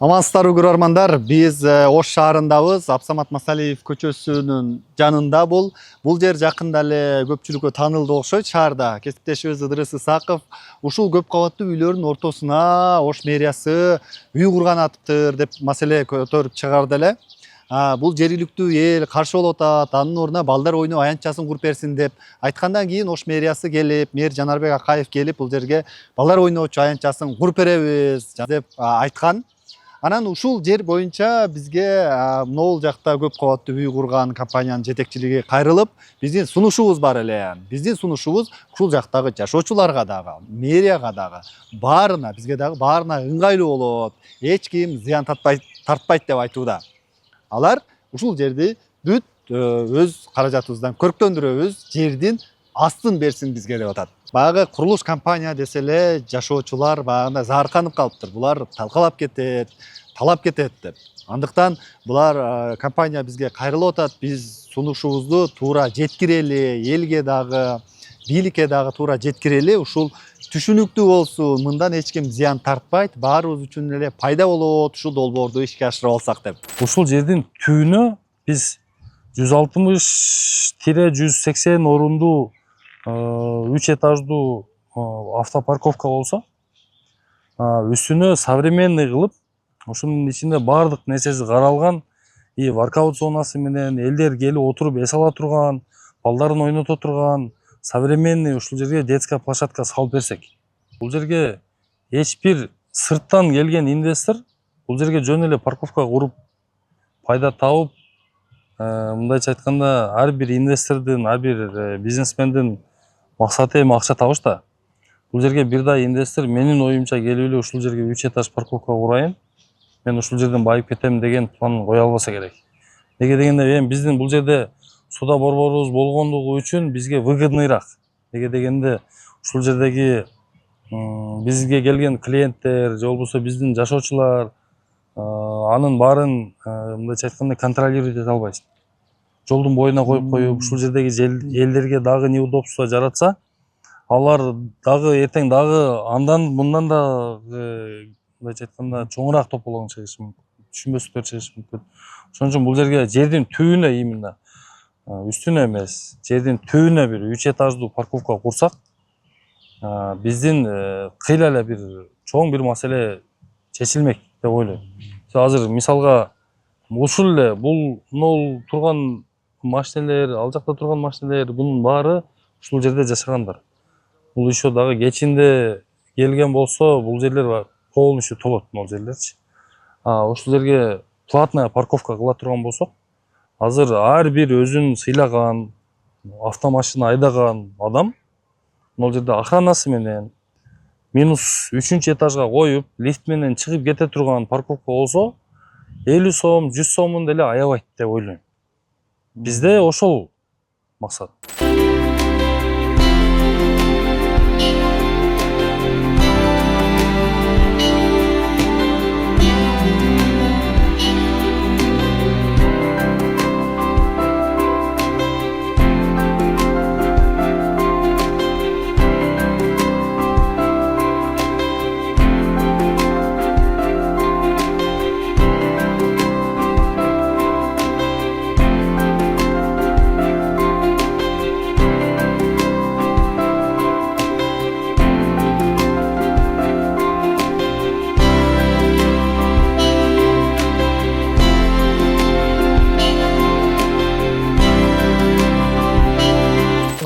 Амансыздар көрөрмандар, биз Ош шаарындабыз, Абсамат Масалиев көчөсүнүн жанында бул жер жакында эле көпчүлүккө таанылды окшойт шаарда. Кесиптешибиз Ыдырыс Исаков ушул көп кабаттуу үйлөрдүн ортосуна Ош мэриясы үй курган атыптыр деп маселе көтөрүп чыгарды эле. Бул жергиликтүү эл каршы болуп атат, анын ордуна балдар ойноо аянтчасын куруп берсин деп айткандан кийин Ош мэриясы келип, мэр Жанарбек Акаев келип бул жерге балдар ойноочу аянтчасын куруп беребиз деп айткан. Анан ушул жер боюнча бизге могул жакта көп кабаттуу үй курган компаниянын жетекчилиги кайрылып, биздин сунушубуз бар эле. Биздин сунушубуз ушул жактагы жашоочуларга дагы, мэрияга дагы, баарына, бизге дагы баарына ыңгайлуу болот. Эч ким зыян тартпайт деп айтууда. Алар ушул жерди бүт өз каражатыбыздан көрктөндүрөбүз, жердин астын берсин бизге деп атат. Баягы курулуш компания десе эле жашоочулар баягындай заарканып калыптыр. Булар талкалап кетет, талап кетет деп. Андыктан булар компания бизге кайрылып атат. Биз сунушубузду туура жеткирели, элге дагы, бийликке дагы туура жеткирели. Ушул түшүнүктүү болсун, мындан эч ким зыян тартпайт, баарыбыз үчүн эле пайда болот, ушул долбоорду ишке ашырып алсак деп. Ушул жердин түбүнө биз 160-180 орундуу 3 этаждуу автопарковка болсо, үстүнө современный кылып, ушунун ичинде баардык нерсеси каралган, воркаут зонасы менен элдер келип отуруп эс ала турган, балдарын ойното турган, современный ушул жерге детская площадка салып берсек. Бул жерге эч бир сырттан келген инвестор бул жерге жөн эле парковка куруп пайда табып, мындайча айтканда, ар бир инвестордун, ар бир бизнесмендин максаты эми акча табыш да. Бул жерге бир да инвестор менин оюмча келип эле ушул жерге 3 этаж парковка курайын, мен ушул жерден байып кетем деген план кое албаса керек. Неге дегенде эми биздин бул жерде суда борборубуз болгондугу үчүн бизге выгодныйраак. Неге дегенде ушул жердеги бизге келген клиенттер, же болбосо биздин жашоочулар анын баарын мындайча айтканда контролировать эте албайсың. Жолдун боюна коюп, ушул жердеги элдерге дагы неудобство жаратса, алар дагы эртең дагы андан мындан да мындайча айтканда чоңураак тополоң чыгышы мүмкүн, түшүнбөстүктөр чыгышы мүмкүн. Ошон үчүн бул жерге жердин түбүнө, именно үстүнө эмес, жердин түбүнө бир 3 этаждуу парковка курсак, биздин кыйла эле бир чоң бир маселе чечилмек деп ойлойм. Азыр мисалга ушул эле бул турган машинелер, ал жакта турган машинелер, бунун баары ушул жерде жашагандар. Бул еще дагы кечинде келген болсо, бул жерлер полностью толот, бул жерлерчи. Ушул жерге платная парковка кыла турган болсок, азыр ар бир өзүн сыйлаган, автомашина айдаган адам бул жерде охранасы менен минус 3-чү этажга коюп, лифт менен чыгып кете турган парковка болсо, 50 сом, 100 сомун деле аябайт деп ойлойм. Бизде ошол максат.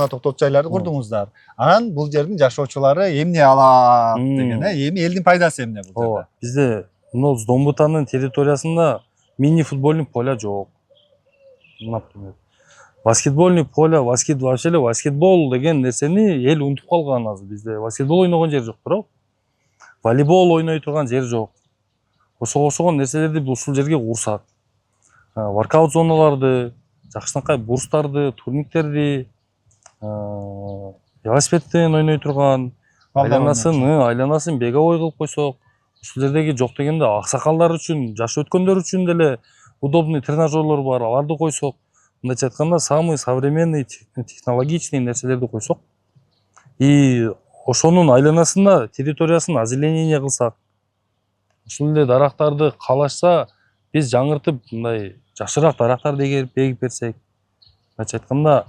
Токтоп жайларды курдуңуздар. Анан бул жердин жашоочулары эмне алат деген, эми элдин пайдасы эмне бул жерде? Бизде Домбутанын территориясында мини футбольный поля жок. Например, баскетбольный поля, вообще эле баскетбол деген нерсени эл унутуп калган азыр. Бизде баскетбол ойногон жер жок турабы? Волейбол ойной турган жер жок. Ошого окшогон нерселерди ушул жерге курсак, воркаут зоналарды, жакшынакай бурстарды, турниктерди, велосипедтен ойной турган, айланасын беговой кылып койсок, ушул жердеги жок дегенде аксакалдар үчүн, жаш өткөндөр үчүн деле удобный тренажерлор бар, аларды койсок, мындайча айтканда самый современный технологичный нерселерди койсок, и ошонун айланасында территориясын озеленение кылсак, ушул эле дарактарды каалашса биз жаңыртып мындай жакшыраак дарактарды эгип берсек, мындайча айтканда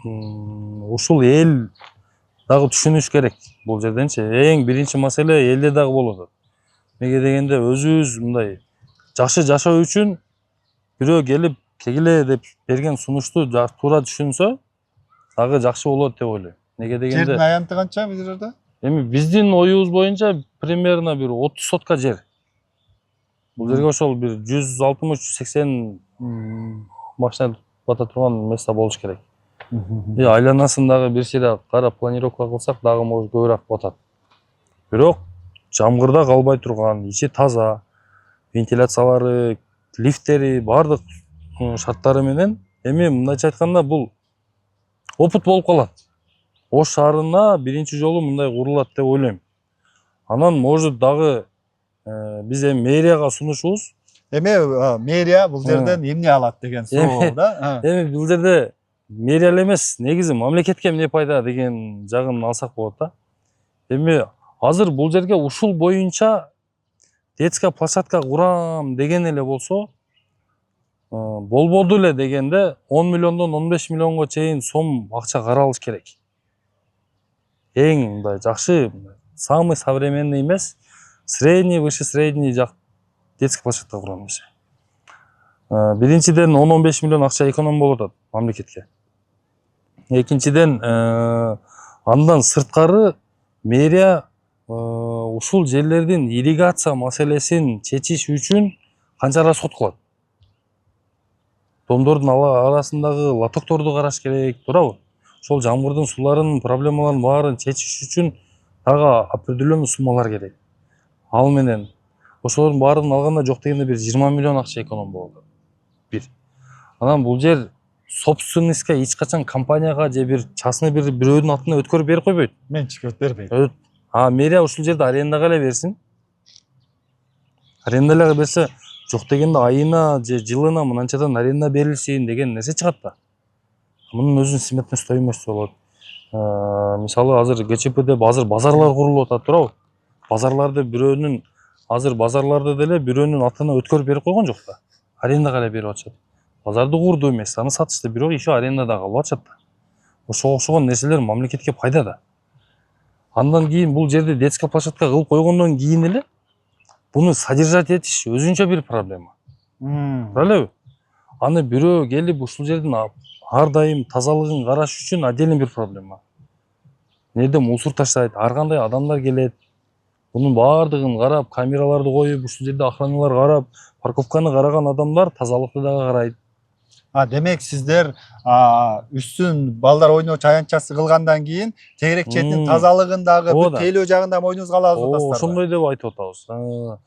ушул эл дагы түшүнүш керек бул жерденчи. Эң биринчи маселе элде дагы болуп атат. Неге дегенде өзүбүз мындай жакшы жашоо үчүн бирөө кегиле деп берген сунушту туура түшүнсө дагы жакшы болот деп ойлойм. Неге Жердин дегенде аянты канча бул жерде? эми биздин оюбуз боюнча примерно бир 30 сотка жер. Бул жерге ошол бир 160-180 машина бата турган место болуш керек. Айланасын дагы бир сыйра карап планировка кылсак дагы может көбүрөөк батат. Бирок жамгырда калбай турган, ичи таза, вентиляциялары, лифттери бардык шарттары менен эми мындайча айтканда бул опыт болуп калат. Ош шаарына биринчи жолу мындай курулат деп ойлойм. Анан может дагы биз эми мэрияга сунушубуз. Эми мэрия бул жерден эмне алат деген суроо да. Эми бул жерде мэрия эле эмес, негизи мамлекетке эмне пайда деген жагын алсак болот да. Эми азыр бул жерге ушул боюнча детская площадка курам деген эле болсо, болбоду эле дегенде 10 миллиондон 15 миллионго чейин сом акча каралыш керек. Эң мындай жакшы, самый современный эмес, средний, выше средний жак детский площадка курган эмес. Биринчиден 10-15 миллион акча эконом болуп атат мамлекетке. Экинчиден андан сырткары мэрия ушул жерлердин ирригация маселесин чечиш үчүн канча расход кылат. Домдордун арасындагы лотокторду караш керек, туурабы? Ошол жамгырдын сууларынын проблемаларын баарын чечиш үчүн дагы определенный суммалар керек. Ал менен ошолордун баарын алганда жок дегенде бир 20 миллион акча эконом болот. Бир. Анан бул жер собственностька эч качан компанияга же бир частный бирөөнүн атына өткөрүп берип койбойт. Менчикке бербейт. Мэрия ушул жерди арендага эле берсин. Арендага берсе, жок дегенде айына же жылына мынанчадан аренда берилсин деген нерсе чыгат да. Мунун өзүнүн сметной стоимости болот. Мисалы азыр ГЧПде азыр базарлар курулуп атат, туурабы? Базарларды деле бирөөнүн атына өткөрүп берип койгон жок да. Арендага эле берип атышат. Базарды курду, местаны сатышты, бирок еще арендада калып атышат да. Ошого окшогон нерселер мамлекетке пайда да. Андан кийин бул жерде детская площадка кылып койгондон кийин эле буну содержать этиш өзүнчө бир проблема. Туура элеби? Аны бирөө келип ушул жердин ар дайым тазалыгын караш үчүн отдельный бир проблема. Энеде мусор таштайт, ар кандай адамдар келет. Бунун баардыгын карап, камераларды коюп, ушул жерде охраналар карап, парковканы караган адамдар тазалыкты дагы карайт. Демек сиздер үстүн балдар ойночу аянтчасы кылгандан кийин тегерек четинин тазалыгын дагы бүтөөлөө жагында мойнуңузга алып атасыздар. Ошондой деп айтып атабыз.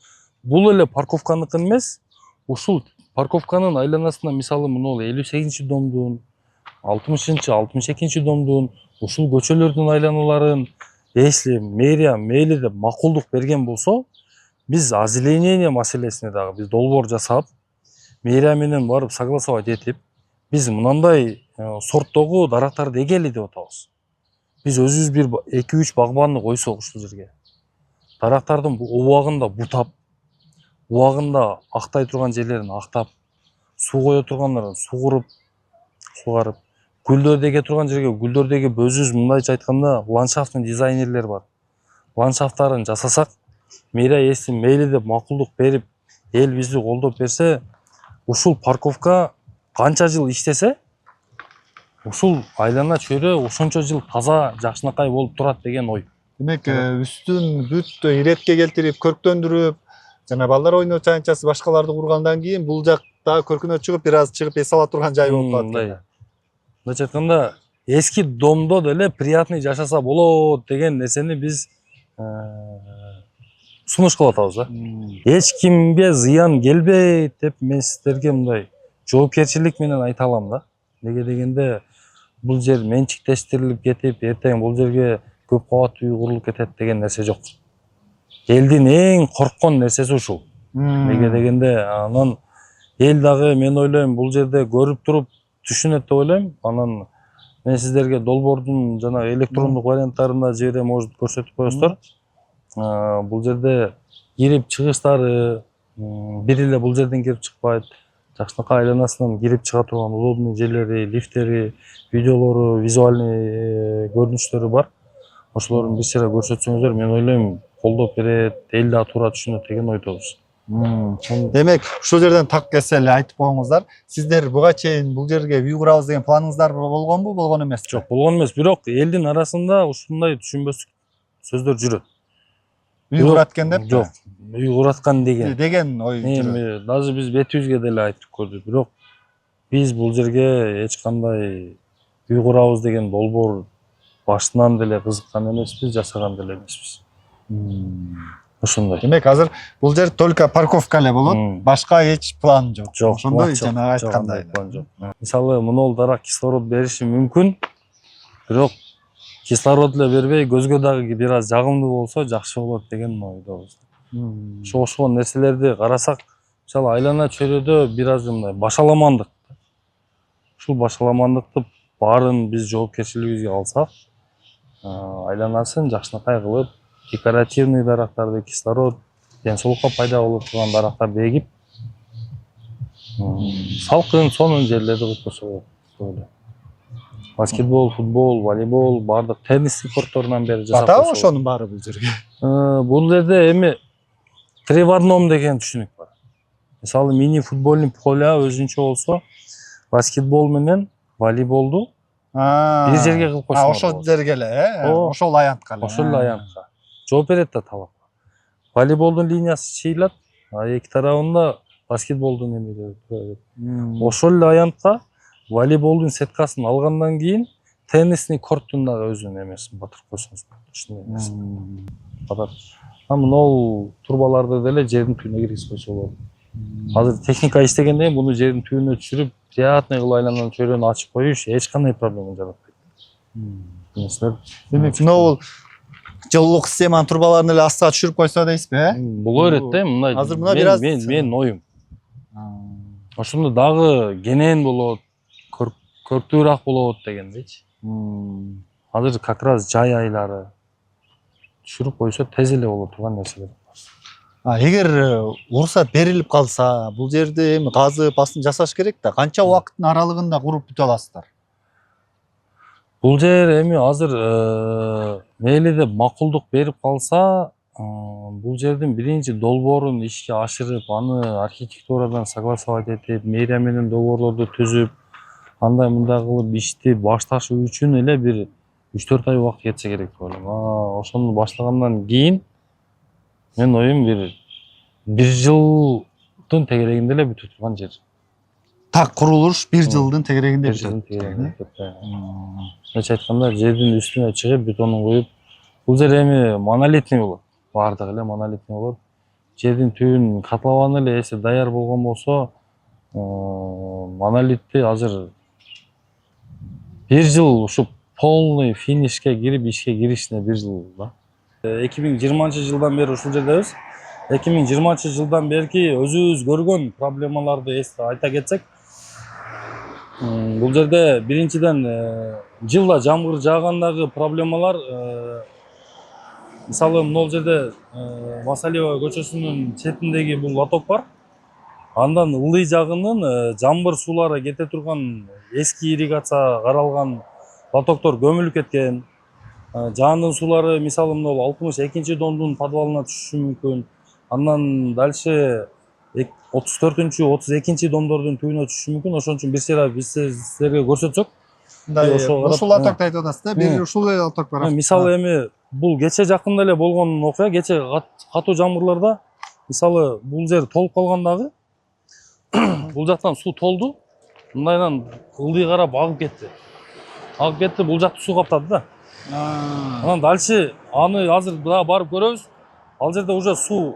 Бул эле парковканыкын эмес, ушул парковканын айланасына мисалы мына 58-чи домдун, 60-чы, 62-чи домдун, ушул көчөлөрдүн айланаларын если мэрия мейли деп макулдук берген болсо, биз озеленение маселесине дагы биз долбоор жасап, мэрия менен барып согласовать этип, биз мынандай сорттогу дарактарды эгели деп атабыз. Биз өзүбүз бир 2-3 багбанды койсок ушул жерге. Дарактардын убагында бутап, убагында актай турган жерлерин актап, суу кое турганларын сугарып, гүлдөр деге турган жерге гүлдөр дегип өзүбүз мындайча айтканда ландшафтный дизайнерлер бар. Ландшафттарын жасасак, мэрия эси мейли деп макулдук берип, эл бизди колдоп берсе, ушул парковка канча жыл иштесе, ушул айлана чөйрө ошончо жыл таза жакшынакай болуп турат деген ой. Демек үстүн бүт иретке келтирип, көрктөндүрүп, жана балдар ойночу аянтчасы башкаларды кургандан кийин бул жакта көркүнө чыгып, бир аз чыгып эс ала турган жай болуп калат. Мындайча айтканда, эски домдо деле приятный жашаса болот деген нерсени биз сунуш кылып атабыз да. Эч кимге зыян келбейт деп мен сиздерге мындай жоопкерчилик менен айта алам да. Неге дегенде бул жер менчиктештирилип кетип, эртең бул жерге көп кабаттуу үй курулуп кетет деген нерсе жок. Элдин эң корккон нерсеси ушул. Неге дегенде анан эл дагы мен ойлойм бул жерде көрүп туруп түшүнөт деп ойлойм. Анан мен сиздерге долбоордун жана электрондук варианттарында жерде может көрсөтүп коесуздар. Бул жерде кирип чыгыштары бир эле бул жерден кирип чыкпайт. Жакшынакай айланасынан кирип чыга турган удобный жерлери, лифттери, видеолору, визуальный көрүнүштөрү бар. Ошолордун бир сыйра көрсөтсөңүздөр, мен ойлойм колдоп берет, эл да туура түшүнөт деген ойдобуз. Демек, ушул жерден так келсе эле айтып коюңуздар. Сиздер буга чейин бул жерге үй курабыз деген планыңыздар болгонбу, болгон эмеспи? Жок, болгон эмес, бирок элдин арасында ушундай түшүнбөстүк сөздөр жүрөт. Үй курат экен деп? Жок, үй кураткан деген ой жүрөт. Эми даже биз бетибизге деле айтып көрдүк, бирок биз бул жерге эч кандай үй курабыз деген долбоор башынан деле кызыккан эмеспиз, жасаган деле эмеспиз. Ошондой. Демек, азыр бул жер только парковка эле болот, башка эч план жок. Жок, ошондой жана айткандай. Мисалы, мунул дарак кислород бериши мүмкүн, бирок кислород эле бербей, көзгө дагы бир аз жагымдуу болсо жакшы болот деген ойдобуз. Ошол нерселерди карасак, мисалы айлана чөйрөдө бир аз мындай башаламандык. Ушул башаламандыкты баарын биз жоопкерчилигибизге алсак, айланасын жакшынакай кылып, декоративный дарактарды, кислород, ден соолукка пайда болуп турган дарактарды эгип, салкын, сонун жерлерди кылып койсо болот. Баскетбол, футбол, волейбол, баардык теннистик кортторунан бери жасап койсо. Батабы ошонун баары бул жерге? Бул жерде эми три в одном деген түшүнүк бар. Мисалы, мини футбольный поля өзүнчө болсо, баскетбол менен волейболду бир жерге кылып койсо. Ошол жерге эле, ошол аянтка эле. Ошол аянтка. Жооп берет да талап. Волейболдун линиясы чыйылат, эки тарабында баскетболдун эмелери тура берет. Ошол эле аянтка волейболдун сеткасын алгандан кийин теннисный корттун дагы өзүнүн эмесин батырып койсоңуз болот. Ушундай эмес. Мынол турбаларды деле жердин түбүнө киргизип койсо болот. Азыр техника иштегенден кийин буну жердин түбүнө түшүрүп, приятный кылып айлананын чөйрөнү ачып коюш эч кандай проблема жаратпайт. Демек, мынабул жылуулук системанын турбаларын эле астыга түшүрүп койсо дейсизби, Боло берет да, мындай. Азыр мына бир аз менин оюм. Ошондо дагы кенен болот, көрктүүрөөк болот дегендейчи. Азыр как раз жай айлары түшүрүп койсо тез эле боло турган нерселер. Эгер уруксат берилип калса, бул жерди эми казып, астын жасаш керек да. Канча убакыттын аралыгында куруп бүтө аласыздар? Бул жер эми азыр мейли деп макулдук берип калса, бул жердин биринчи долбоорун ишке ашырып, аны архитектурадан согласовать этип, мэрия менен договорлорду түзүп, андай мындай кылып ишти башташ үчүн эле бир 3-4 ай убакыт кетсе керек деп ойлойм. Ошону баштагандан кийин мен оюм бир жылдын тегерегинде эле бүтүп турган жер. Так курулуш 1 жылдын тегерегинде бүтөт. Эч айтканда жердин үстүнө чыгып бетонун коюп, бул жер эми монолитный болот. Баардыгы эле монолитный болот. Жердин түбүн котлован эле эси даяр болгон болсо, монолитти азыр 1 жыл ушу полный финишке кирип, ишке киришине 1 жыл да. 2020 жылдан бери ушул жердебиз. 2020 жылдан берки өзүбүз көргөн проблемаларды айта кетсек, бул жерде биринчиден жылда жамгыр жаагандагы проблемалар, мисалы могул жерде Масалиева көчөсүнүн четиндеги бул лоток бар. Андан ылдый жагынын жамгыр суулары кете турган эски ирригация каралган лотоктор көмүлүп кеткен. Жаандын суулары мисалы могул 62-дондун подвалына түшүшү мүмкүн. Андан дальше 34-32 домдордун түбүнө түшүшү мүмкүн. Ошон үчүн бир сыйра биз силерге көрсөтсөк, ушул лотокду айтып атасыз да, бир ушул эле лоток бар. Мисалы эми бул кече жакында эле болгон окуя, кече катуу жамгырларда мисалы бул жер толуп калгандагы бул жактан суу толду, мындайдан ылдый карап агып кетти. Бул жакты суу каптады да. Анан дальше аны азыр дагы барып көрөбүз. Ал жерде уже суу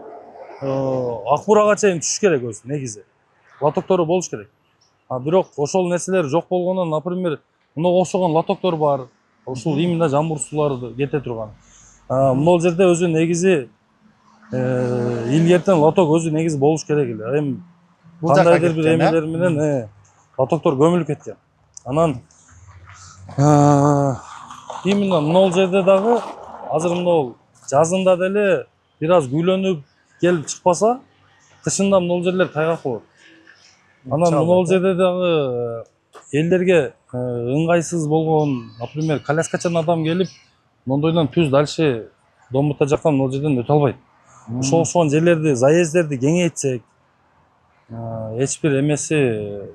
акбурага чейин түшүш керек өзү негизи. Лотоктору болуш керек. Бирок ошол нерселер жок болгондон, например, мына окшогон лотоктор бар. Ушул именно жамгыр суулары кете турган. Могул жерде өзү негизи илгертен лоток өзү негизи болуш керек эле. Эми кандайдыр бир эмелер менен лотоктор көмүлүп кеткен. Анан именно могул жерде дагы азыр могул жазында деле бир аз күйлөнүп, келип чыкпаса, тышында могул жерлер тайгак болот. Анан могул жерде дагы элдерге ыңгайсыз болгон, например, коляскачан адам келип, мондойдон түз дальше Домбута жактан могул жерден өтө албайт. Ошого окшогон жерлерди, заездерди кеңейтсек, эч бир эмеси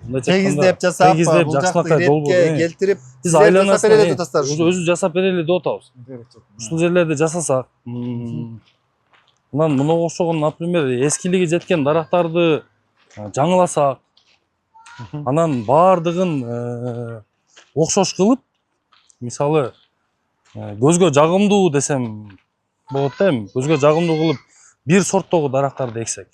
мындайча айтканда тегиздеп бул жакты иретке келтирип, биз силер айланасына жасап берели деп атасыздар. өзү жасап берели деп атабыз. Ушул жерлерди жасасак, анан мынага окшогон, например, эскилиги жеткен дарактарды жаңыласак, анан баардыгын окшош кылып, мисалы көзгө жагымдуу десем болот да, эми көзгө жагымдуу кылып бир сорттогу дарактарды эксек,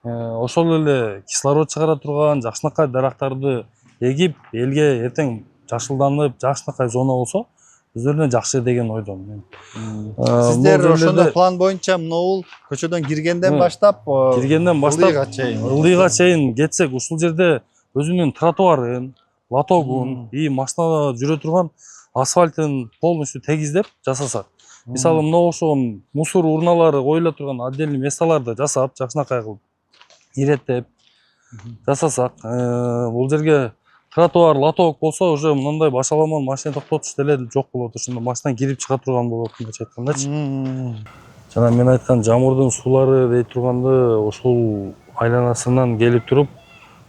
ошол эле кислород чыгара турган жакшынакай дарактарды эгип, элге эртең жашылданып, жакшынакай зона болсо, өздөрүнө жакшы деген ойдомун. Сиздер ошондо план боюнча могул көчөдөн киргенден баштап, ылдыйга чейин кетсек, ушул жерде өзүнүн тротуарын, лотогун и машина жүрө турган асфальтын полностью тегиздеп жасасак. Мисалы, мына окшогон мусор урналары коюла турган отдельный месталарды жасап, жакшынакай кылып, иреттеп жасасак, бул жерге тротуар, лоток болсо, уже мындай башаламан машина токтотуш деле жок болот. Ошондо машина кирип чыга турган болот, мындайча айткандачы. Жана мен айткан жамырдын суулары дей турганды ушул айланасынан келип туруп,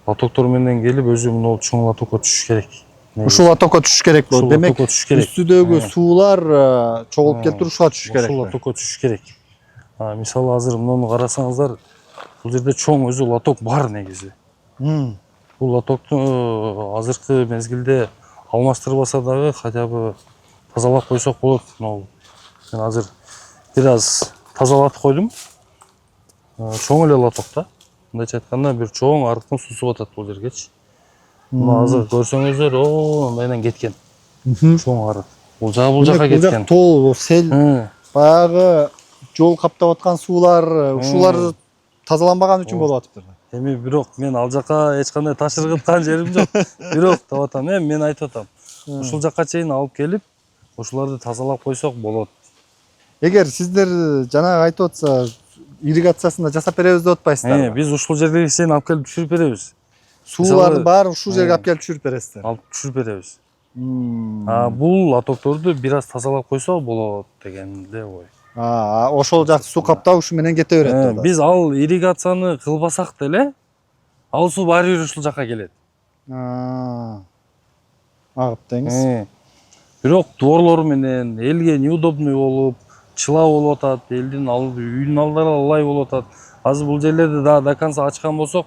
лотоктор менен келип, өзү мына чоң лотокко түшүш керек. Ушул лотокко түшүш керек болот. Демек, үстүдөгү суулар чогулуп келип ушуга түшүш керек. Ушул лотокко түшүш керек. Мисалы, азыр муну карасаңыздар, бул жерде чоң өзү лоток бар негизи. Бул лотокту азыркы мезгилде алмаштырбаса дагы, хотя бы тазалап койсок болот. Мен азыр бир аз тазалатып койдум. Чоң эле лоток да. Мындайча айтканда, бир чоң арыктын суусу батат бул жергечи. Мына азыр көрсөңүздөр, мындайдан кеткен. Чоң арык. Бул жака кеткен. Тол, сел, баягы жол каптап аткан суулар, ушулар тазаланбаган үчүн болуп атыптыр. Эми бирок мен ал жака эч кандай ташыргыткан жерим жок. Бирок деп атам, мен айтып атам. Ушул жака чейин алып келип, ушуларды тазалап койсок болот. Эгер сиздер жанагы айтып атса, ирригациясын да жасап беребиз деп атпайсыздарбы? Биз ушул жерге чейин алып келип түшүрүп беребиз. Суулардын баары ушул жерге алып келип түшүрүп бересиздер. Алып түшүрүп беребиз. Бул лотокторду бир аз тазалап койсо болот дегенде ой. Ошол жакты суу каптап ушу менен кете берет. Биз ал ирригацияны кылбасак деле, ал суу баары бир ушул жака келет. Агып деңиз. Бирок дворлор менен элге неудобный болуп, чыла болуп атат, элдин үйдүн алдары лай болуп атат. Азыр бул жерлерди до конца ачкан болсок,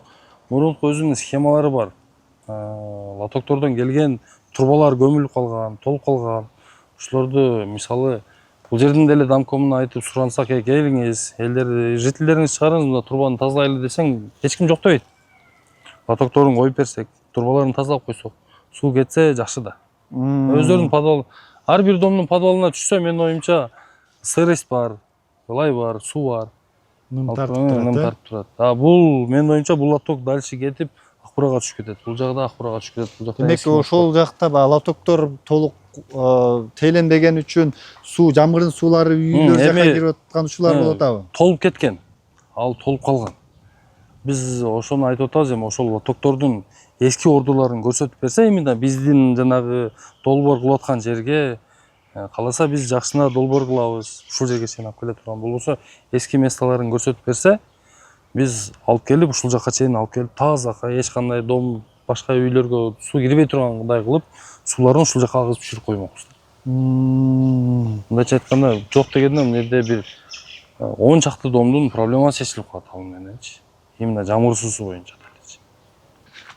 мурунку өзүнүн схемалары бар. Лотоктордон келген трубалар көмүлүп калган, толуп калган. Ушулорду, мисалы, бул жердин деле домкомуна айтып сурансак, келиңиз, элдер, жителдериңиз чыгарыңыз, мына трубаны тазалайлы десең, эч ким жок дебейт. Лотокторун коюп берсек, трубаларын тазалап койсок, суу кетсе жакшы да. Өздөрүнүн подвал, ар бир домдун подвалына түшсө, менин оюмча, сырость бар, лай бар, суу бар. Ным тартып турат. Бул менин оюмча бул лоток дальше кетип, Акбурага түшүп кетет. Бул жагда Акбурага түшүп кетет. Бул жакта. Демек, ошол жакта лотоктор толук тейлөнбеген үчүн суу, жамгырдын суулары үйлөр жака кирип аткан ушулар болуп атабы? Толуп кеткен. Ал толуп калган. Биз ошону айтып атабыз, эми ошол лотоктордун эски ордуларын көрсөтүп берсе, эми да биздин жанагы долбоор кылып аткан жерге кааласа биз жакшына долбоор кылабыз. Ушул жерге чейин алып келе турган болбосо, эски месталарын көрсөтүп берсе, биз алып келип, ушул жака чейин алып келип, таза, эч кандай дом, башка үйлөргө суу кирбей тургандай кылып, сууларын ушул жака алгызып түшүрүп коймокпуз. Мындайча айтканда, жок дегенде мына жерде бир 10 чакты домдун проблемасы чечилип калат ал мененчи. Именно жамгыр суусу боюнча делечи.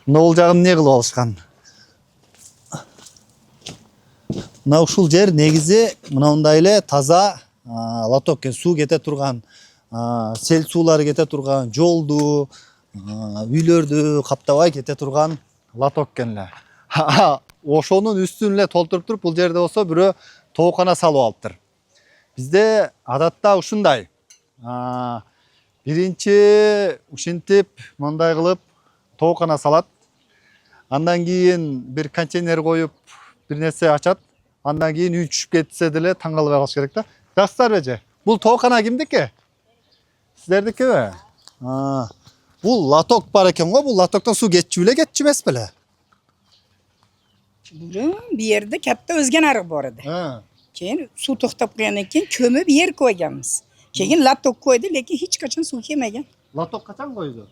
Мына бул жагын эмне кылып алышкан? Мына ушул жер негизи мындай эле таза лоток, суу кете турган, сел суулары кете турган, жолду, үйлөрдү каптабай кете турган лоток экен эле. Ошонун үстүн эле толтуруп туруп, бул жерде болсо бирөө тоокана салып алыптыр. Бизде адатта ушундай. Биринчи ушинтип мындай кылып тоокана салат. Андан кийин бир контейнер коюп, бир нерсе ачат. Андан кийин үй түшүп кетсе деле таң калбай калыш керек да. Жакшысыздарбы эже? Бул тоокана кимдики? Сиздердикиби? Бул лоток бар экен го, бул лотоктон суу кетчү беле, кетчү эмес беле? Burun bir yerde katta özgen arık bu arada. Keyin suv to'xtab qolgandan keyin ko'mib yer qo'yganmiz. Keyin latok qo'ydi, lekin hech qachon suv kelmagan. Лоток качан койду?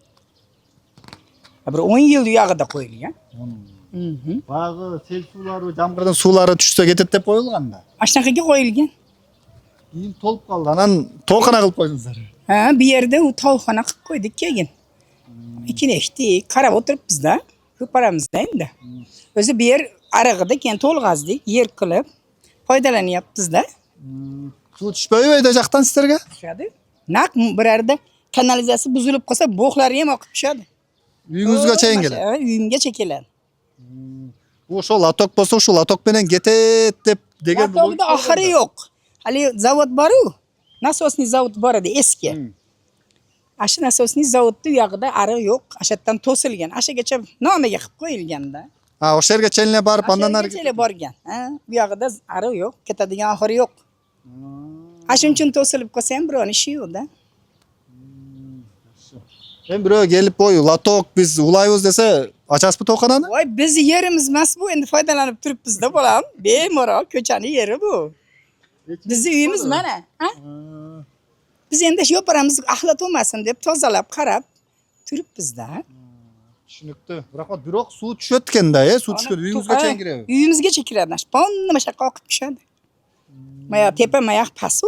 Bir 10 yil uyog'ida qo'yilgan. Баягы сел суулары, жамгырдын суулары түшсө кетет деп коюлган да. Ashunaqaga qo'yilgan. Кийин толуп калды. Анан тоокана кылып койдуңуздар. Ha, bir yerda u tog'xona qilib qo'ydik keyin. Ikilashdik, qarab o'tiribmiz-da. Ko'paramizda endi. O'zi bir yer arig'ida keyin to'lg'azdik, yer qilib foydalanyapmiz-da. Суу түшпөйбү эде жактан сиздерге? Tushadi. Naq bir yerda kanalizatsiya buzilib qolsa, bo'xlari ham oqib tushadi. Үйүңүзгө чейин келет. Uyimgacha keladi. Bu ошол лоток болсо, ушул лоток менен кетет деп деген Latokda oxiri yo'q. Hali zavod bor-ku. Nasosniy zavod bor edi eski. Ashu nasosniy zavodda u yog'ida ariq yo'q. Ashatdan to'silgan. Ashagacha nomiga qilib qo'yilganda. Ошол жерге чейин эле барып, андан ары Ashagacha borgan. Bu yog'ida ariq yo'q, ketadigan oxiri yo'q. Ashun uchun to'silib qolsa ham birovning ishi yo'q-da. Эми бирөө келип, "Ой, лоток биз улайбыз" десе, ачасызбы тоокананы? Voy, bizni yerimiz emas bu, endi foydalanib turibmiz-da bolam. Bemalol ko'chani yeri bu. Bizni uyimiz mana. Biz endi shu yoparamiz axlat bo'lmasin deb tozalab, qarab turibmiz-da. Tushunukli. Biroq suv tushadi ekanda, suv tushadi, uyingizga cheyin kiradi. Uyimizgacha kiradi. Nima shaqa oqib tushadi. Maya tepa, maya pasu.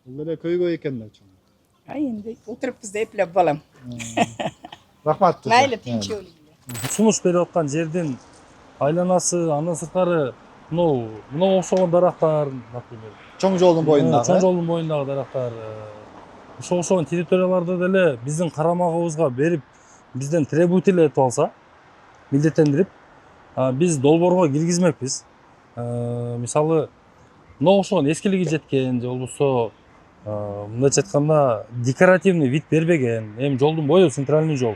Bular көйгөй ekanda. Ay, endi o'tiribmiz-da eplab bolam. Rahmat. Mayli, tinch bo'linglar. сунуш берип аткан жердин айланасы, андан сырткары мына окшогон дарактар, например, Чоң жолдун боюндагы. чоң жолдун боюндагы дарактар, ошол окшогон территорияларды деле биздин карамагыбызга берип, бизден требователь этип алса, милдеттендирип, биз долбоорго киргизмекпиз. Мисалы, мына окшогон эскилиги жеткен же болбосо мындайча айтканда декоративный вид бербеген, эми жолдун бою центральный жол.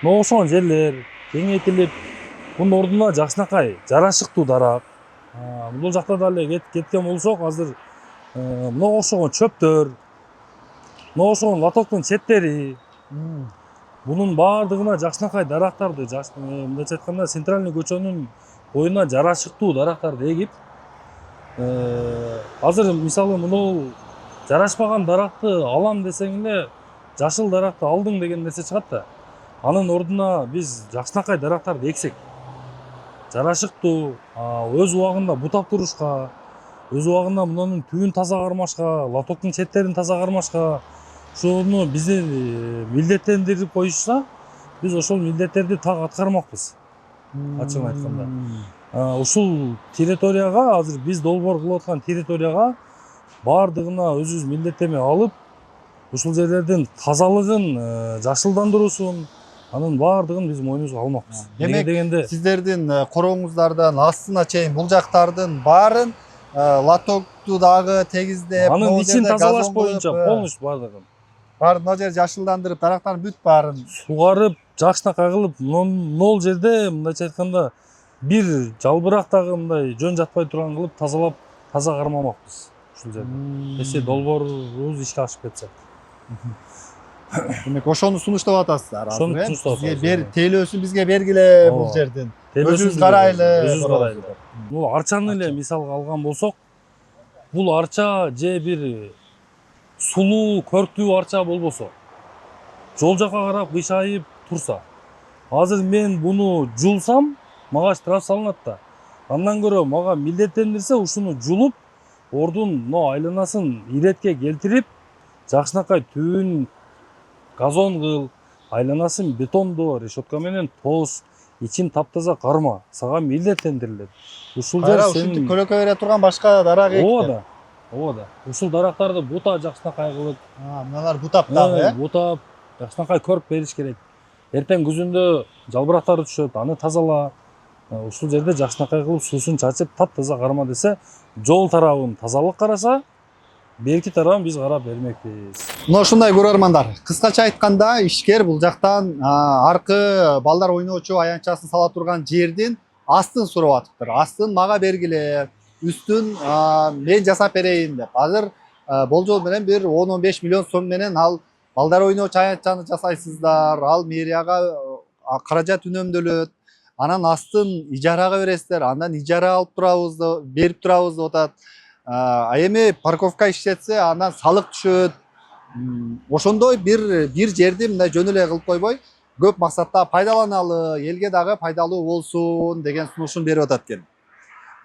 Мына окшогон жерлер кеңейтилип, мунун ордуна жакшынакай жарашыктуу дарак. Бул жакта дагы кеткен болсок, азыр мына окшогон чөптөр, мына окшогон лотоктун четтери, бунун баардыгына жакшынакай дарактарды, мындайча айтканда центральный көчөнүн боюна жарашыктуу дарактарды эгип, азыр мисалы мынау жарашпаган даракты алам десең эле, жашыл даракты алдың деген нерсе чыгат да. Анын ордуна биз жакшынакай дарактарды эксек, жарашыктуу, өз убагында бутап турушка, өз убагында мунун түбүн таза кармашка, лотоктун четтерин таза кармашка, ошону бизди милдеттендирип коюшса, биз ошол милдеттерди так аткармакпыз. Ачыгын айтканда. Ушул территорияга, азыр биз долбоор кылып аткан территорияга баардыгына өзүбүз милдеттеме алып, ушул жерлердин тазалыгын, жашылдандыруусун, анын баардыгын биз мойнубузга алмакпыз. Демек, дегенде сиздердин корооңуздардан астына чейин бул жактардын баарын лотокту дагы тегиздеп, анын ичин тазалаш боюнча полностью баардыгын баарын мына жер жашылдандырып, дарактарын бүт баарын сугарып, жакшынакай кылып, нол жерде мындайча айтканда бир жалбырак дагы мындай жөн жатпай турган кылып тазалап, таза кармамакпыз ушул жерде. Эсе долбоорубуз ишке ашып кетсе. Демек, ошону сунуштап атасыздар. Ошону сунуштап атабыз. Тейлөөсүн бизге бергиле бул жердин. Өзүбүз карайлы. Өзүбүз карайлы. Бул арчаны эле мисалга алган болсок, бул арча же бир сулуу, көрктүү арча болбосо, жол жака карап кыйшайып турса, азыр мен буну жулсам, мага штраф салынат да. Андан көрө мага милдеттендирсе, ушуну жулуп, ордун мына айланасын иретке келтирип, жакшынакай түбүн газон кыл, айланасын бетондо, решетка менен тоз, ичин таптаза карма, сага милдеттендирилет. Ушул жер ушинтип көлөкө бере турган башка дарак экти. Ооба да. Ушул дарактарды бута жакшынакай кылып, мыналар бутап дагы, бутап, жакшынакай көрк бериш керек. Эртең күзүндө жалбырактары түшөт, аны тазала. Ушул жерде жакшынакай кылып суусун чачып, таптаза карма десе, жол тарабын тазалык караса, берки тарабын биз карап бермекпиз. Мына ушундай көрөрмандар. Кыскача айтканда, ишкер бул жактан аркы балдар ойноочу аянтчасын сала турган жердин астын сурап атыптыр. Астын мага бергиле, үстүн мен жасап берейин деп. Азыр болжол менен бир 10-15 миллион сом менен ал балдар ойночу аянтчаны жасайсыздар, ал мэрияга каражат үнөмдөлөт, анан астын ижарага бересиздер, андан ижара алып турабыз, берип турабыз деп атат. А эми парковка иштетсе, андан салык түшөт. Ошондой бир жерди мындай жөн эле кылып койбой, көп максатта пайдаланалы, элге дагы пайдалуу болсун деген сунушун берип атат экен.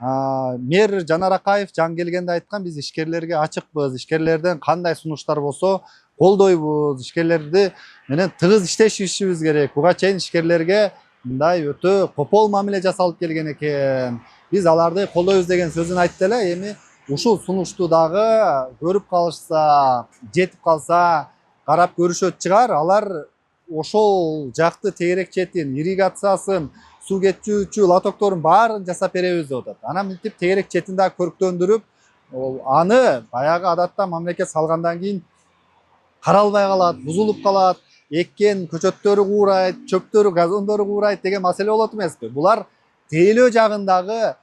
Мэр Жанар Акаев жан келгенде айткан, биз ишкерлерге ачыкпыз, ишкерлерден кандай сунуштар болсо колдойбуз, ишкерлерди менен тыгыз иштешибиз керек. Буга чейин ишкерлерге мындай өтө копол мамиле жасалып келген экен. Биз аларды колдойбуз деген сөзүн айтты эле. Эми ушул сунушту дагы көрүп калышса, жетип калса, карап көрүшөт чыгар. Алар ошол жакты тегерек четин, ирригациясын, суу кетчүчү лотокторун баарын жасап беребиз деп атат. Анан мынтип тегерек четин дагы көрктөндүрүп, аны баягы адатта мамлекет салгандан кийин каралбай калат, бузулуп калат, эккен көчөттөрү куурайт, чөптөрү, газондору куурайт деген маселе болот эмеспи? Булар тейлөө жагындагы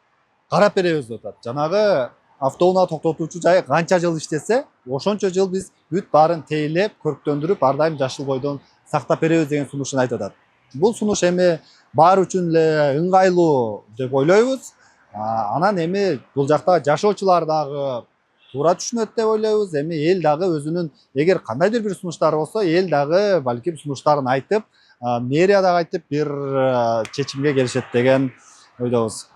карап беребиз деп атат. Жанагы автоунаа токтотуучу жай канча жыл иштесе, ошончо жыл биз бүт баарын тейлеп, көрктөндүрүп, ар дайым жашыл бойдон сактап беребиз деген сунушун айтып атат. Бул сунуш эми баары үчүн эле ыңгайлуу деп ойлойбуз. Анан эми бул жакта жашоочулар дагы туура түшүнөт деп ойлойбуз. Эми эл дагы өзүнүн, эгер кандайдыр бир сунуштары болсо, эл дагы балким сунуштарын айтып, мэрия дагы айтып бир чечимге келишет деген ойдобуз.